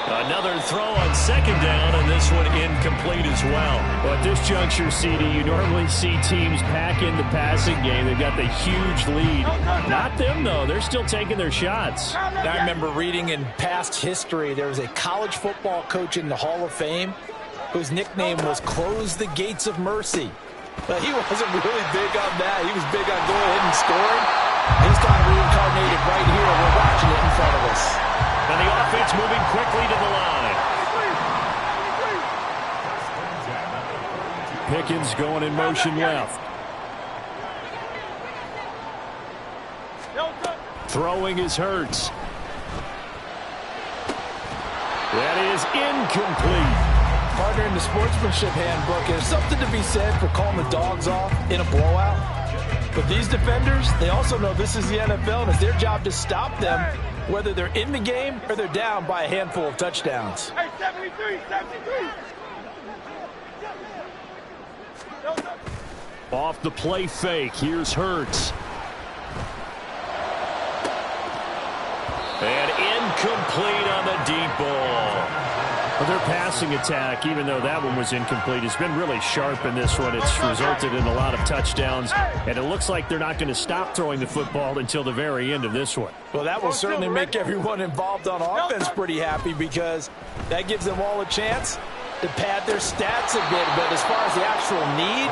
Another throw on second down, and this one incomplete as well. Well, at this juncture, CD, you normally see teams pack in the passing game. They've got the huge lead. Not them, though. They're still taking their shots. I remember reading in past history, there was a college football coach in the Hall of Fame whose nickname was Close the Gates of Mercy. But he wasn't really big on that. He was big on going ahead and scoring. He's kind of reincarnated right here. We're watching it in front of us. And the offense moving quickly to the line. Pickens going in motion left. Throwing is Hurts. That is incomplete. Partner, in the sportsmanship handbook, there's something to be said for calling the dogs off in a blowout. But these defenders, they also know this is the NFL, and it's their job to stop them, whether they're in the game or they're down by a handful of touchdowns. Hey, 73, 73. Off the play fake, here's Hurts. And incomplete on the deep ball. Well, their passing attack, even though that one was incomplete, has been really sharp in this one. It's resulted in a lot of touchdowns, and it looks like they're not going to stop throwing the football until the very end of this one. Well, that will certainly make everyone involved on offense pretty happy, because that gives them all a chance to pad their stats a bit. But as far as the actual need,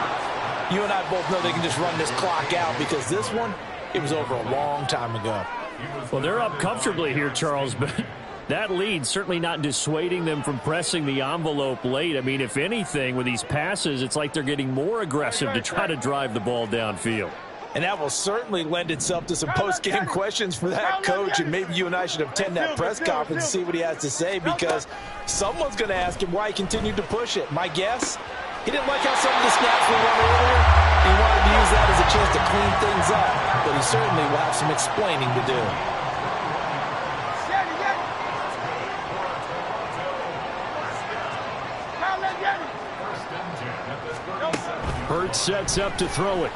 you and I both know they can just run this clock out, because this one, it was over a long time ago. Well, they're up comfortably here, Charles, but that lead certainly not dissuading them from pressing the envelope late. I mean, if anything, with these passes, it's like they're getting more aggressive to try to drive the ball downfield. And that will certainly lend itself to some post-game questions for that coach, and maybe you and I should attend that press conference and see what he has to say, because someone's going to ask him why he continued to push it. My guess, he didn't like how some of the snaps were run earlier. He wanted to use that as a chance to clean things up, but he certainly will have some explaining to do. Hurts sets up to throw it.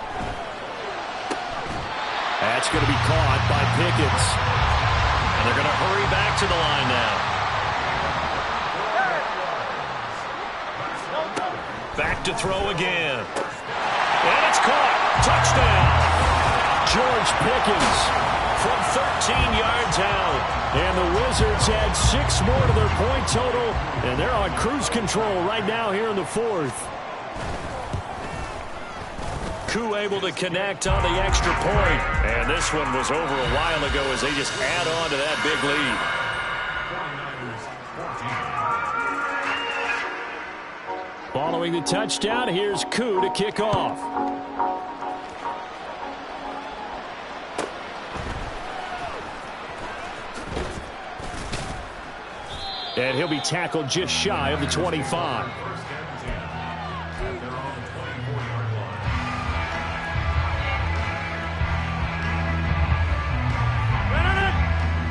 That's going to be caught by Pickens. And they're going to hurry back to the line now. Back to throw again. And it's caught. Touchdown. George Pickens from 13 yards out. And the Wizards add 6 more to their point total. And they're on cruise control right now here in the fourth. Koo able to connect on the extra point. And this one was over a while ago as they just add on to that big lead. Following the touchdown, here's Koo to kick off. And he'll be tackled just shy of the 25.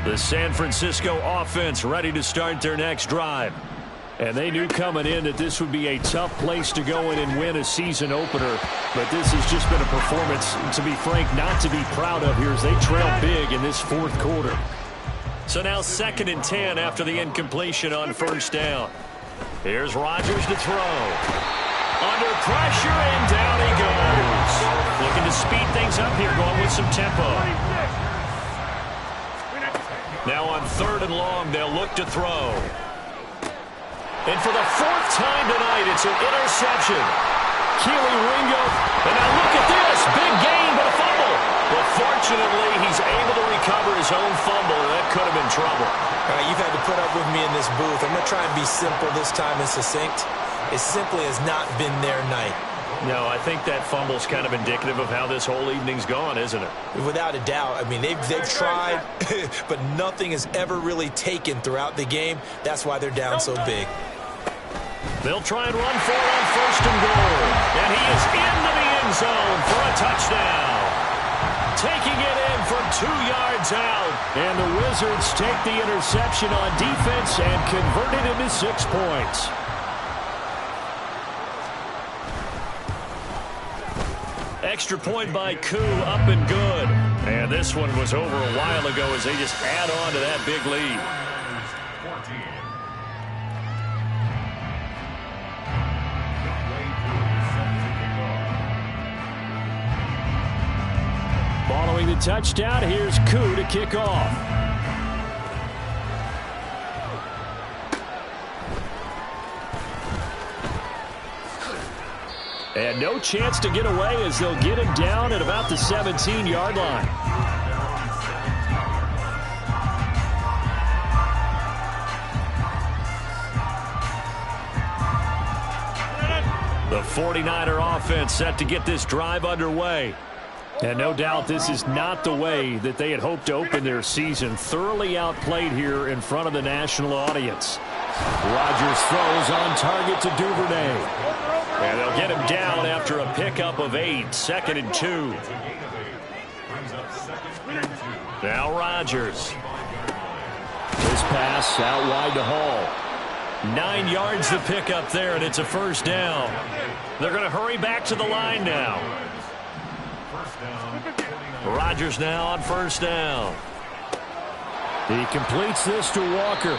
The San Francisco offense ready to start their next drive. And they knew coming in that this would be a tough place to go in and win a season opener. But this has just been a performance, to be frank, not to be proud of here as they trail big in this fourth quarter. So now 2nd and 10 after the incompletion on first down. Here's Rodgers to throw. Under pressure, and down he goes. Looking to speed things up here, going with some tempo. Now on 3rd and long, they'll look to throw. And for the 4th time tonight, it's an interception. Keely Ringo, and now look at this. Big gain, but a fumble. But fortunately, he's able to recover his own fumble, and that could have been trouble. You've had to put up with me in this booth. I'm going to try and be simple this time and succinct. it simply has not been their night. No, I think that fumble's kind of indicative of how this whole evening's gone, isn't it? Without a doubt. I mean, they've tried, but nothing has ever really taken throughout the game. That's why they're down so big. They'll try and run for it on 1st and goal. And he is into the end zone for a touchdown. Taking it in from 2 yards out. And the Wizards take the interception on defense and convert it into 6 points. Extra point by Koo, up and good. And this one was over a while ago as they just add on to that big lead. 14. Following the touchdown, here's Koo to kick off. And no chance to get away as they'll get him down at about the 17-yard line. The 49er offense set to get this drive underway. And no doubt this is not the way that they had hoped to open their season. Thoroughly outplayed here in front of the national audience. Rodgers throws on target to Duvernay. And they'll get him down after a pickup of 8. 2nd and 2. Now Rodgers. His pass out wide to Hall. 9 yards to pick up there, and it's a 1st down. They're going to hurry back to the line now. Rodgers now on 1st down. He completes this to Walker.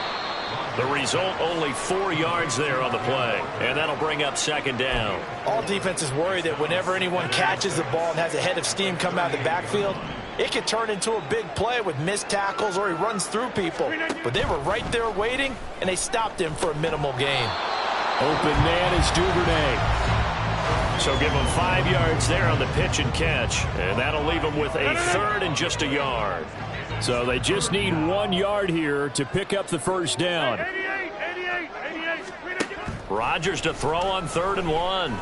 The result, only 4 yards there on the play. And that'll bring up 2nd down. All defenses worry that whenever anyone catches the ball and has a head of steam come out of the backfield, it could turn into a big play with missed tackles or he runs through people. But they were right there waiting, and they stopped him for a minimal gain. Open man is Duvernay. So give him 5 yards there on the pitch and catch. And that'll leave him with a 3rd and just a yard. So they just need 1 yard here to pick up the 1st down. Rodgers to throw on 3rd and 1.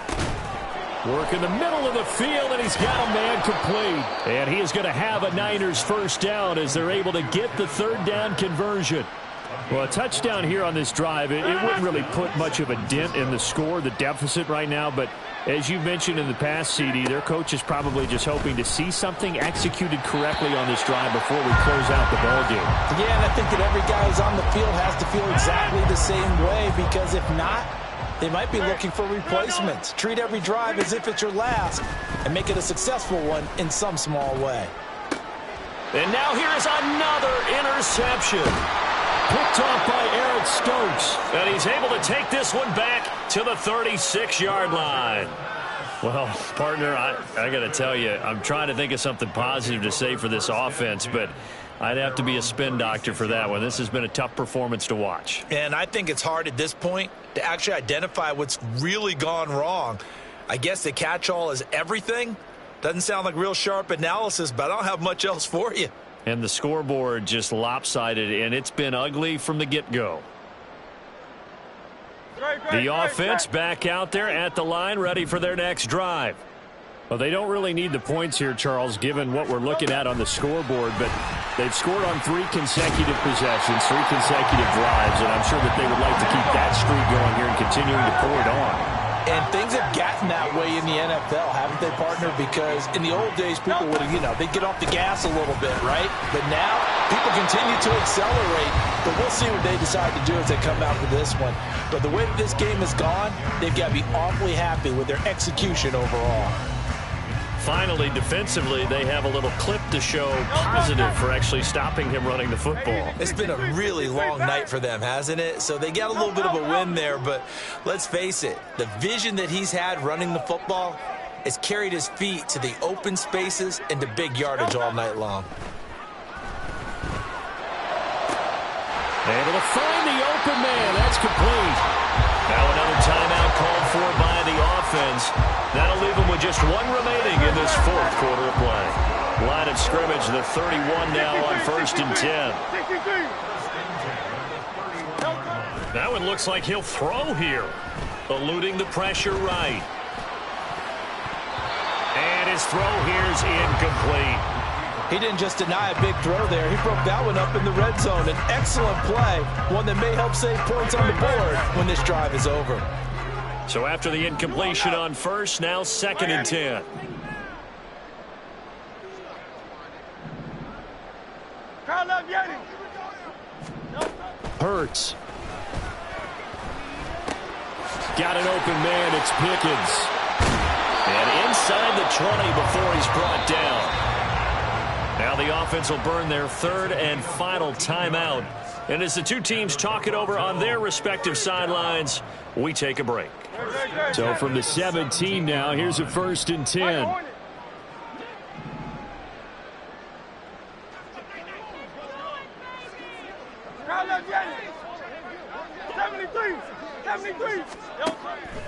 Work in the middle of the field, and he's got a man complete. And he is going to have a Niners 1st down as they're able to get the 3rd down conversion. Well, a touchdown here on this drive, it wouldn't really put much of a dent in the score, the deficit right now. But as you mentioned in the past, CD, their coach is probably just hoping to see something executed correctly on this drive before we close out the ballgame. Yeah, and I think that every guy who's on the field has to feel exactly the same way, because if not, they might be looking for replacements. Treat every drive as if it's your last and make it a successful one in some small way. And now here is another interception. Picked off by Eric Stokes. And he's able to take this one back to the 36-yard line. Well, partner, I got to tell you, I'm trying to think of something positive to say for this offense, but I'd have to be a spin doctor for that one. This has been a tough performance to watch. And I think it's hard at this point to actually identify what's really gone wrong. I guess the catch-all is everything. Doesn't sound like real sharp analysis, but I don't have much else for you. And the scoreboard just lopsided, and it's been ugly from the get-go. The offense back out there at the line, ready for their next drive. Well, they don't really need the points here, Charles, given what we're looking at on the scoreboard, but they've scored on 3 consecutive possessions, 3 consecutive drives, and I'm sure that they would like to keep that streak going here and continuing to pour it on. And things have gotten that way in the NFL, haven't they, partner? Because in the old days, people would have, they'd get off the gas a little bit, right? But now, people continue to accelerate. But we'll see what they decide to do as they come out for this one. But the way that this game has gone, they've got to be awfully happy with their execution overall. Finally, defensively, they have a little clip to show positive for actually stopping him running the football. It's been a really long night for them, hasn't it? So they got a little bit of a win there, but let's face it, the vision that he's had running the football has carried his feet to the open spaces and to big yardage all night long. Able to find the open man. That's complete. Now another timeout called for by the offense. That'll leave them with just 1 remaining in this 4th quarter of play. Line of scrimmage, the 31 now on 1st and 10. That one looks like he'll throw here. eluding the pressure right. And his throw here's incomplete. He didn't just deny a big throw there. He broke that one up in the red zone. An excellent play, one that may help save points on the board when this drive is over. So after the incompletion on first, now 2nd and 10. Hurts. Got an open man. It's Pickens. And inside the 20 before he's brought down. Now the offense will burn their 3rd and final timeout. And as the two teams talk it over on their respective sidelines, we take a break. So from the 17 now, here's a 1st and 10.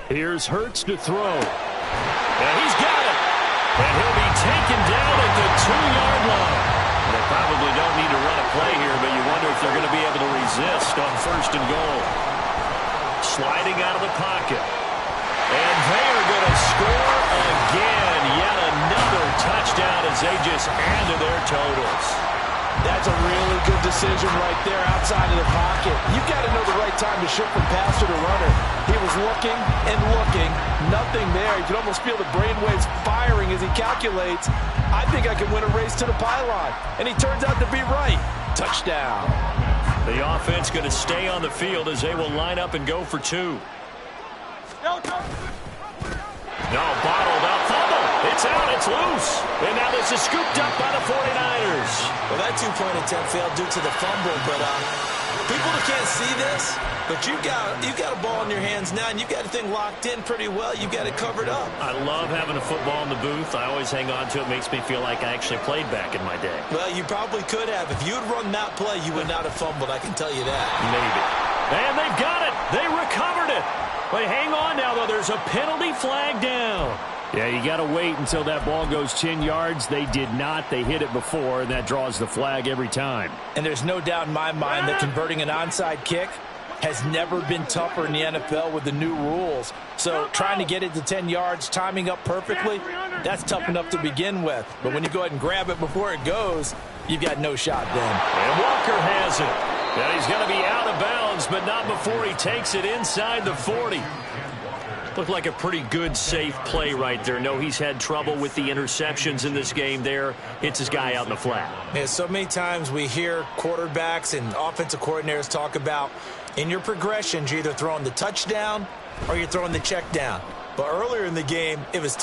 Here's Hurts to throw. And he's got it. And he'll be taken down at the 2-yard line. They probably don't need to run a play here, but you wonder if they're going to be able to resist on 1st and goal. Sliding out of the pocket. And they are going to score again. Yet another touchdown as they just add to their totals. That's a really good decision right there outside of the pocket. You've got to know the right time to shift from passer to runner. He was looking and looking. Nothing there. You can almost feel the brainwaves firing as he calculates. I think I can win a race to the pylon. And he turns out to be right. Touchdown. The offense going to stay on the field as they will line up and go for 2. No, bottled up. Fumble. It's out. It's loose. And now this is scooped up by the 49ers. Well, that 2-point attempt failed due to the fumble, but people that can't see this, but you've got a ball in your hands now, and you've got the thing locked in pretty well. You've got it covered up. I love having a football in the booth. I always hang on to it. It makes me feel like I actually played back in my day. Well, you probably could have. If you had run that play, you would not have fumbled. I can tell you that. Maybe. And they've got it. They recovered it. But hang on now, though. There's a penalty flag down. Yeah, you got to wait until that ball goes 10 yards. They did not. They hit it before, and that draws the flag every time. And there's no doubt in my mind that converting an onside kick has never been tougher in the NFL with the new rules. So trying to get it to 10 yards, timing up perfectly, that's tough enough to begin with. But when you go ahead and grab it before it goes, you've got no shot then. And Walker has it. And he's going to be out of bounds, but not before he takes it inside the 40. Looked like a pretty good, safe play right there. No, he's had trouble with the interceptions in this game there. Hits his guy out in the flat. Yeah, so many times we hear quarterbacks and offensive coordinators talk about in your progressions, you're either throwing the touchdown or you're throwing the check down. But earlier in the game, it was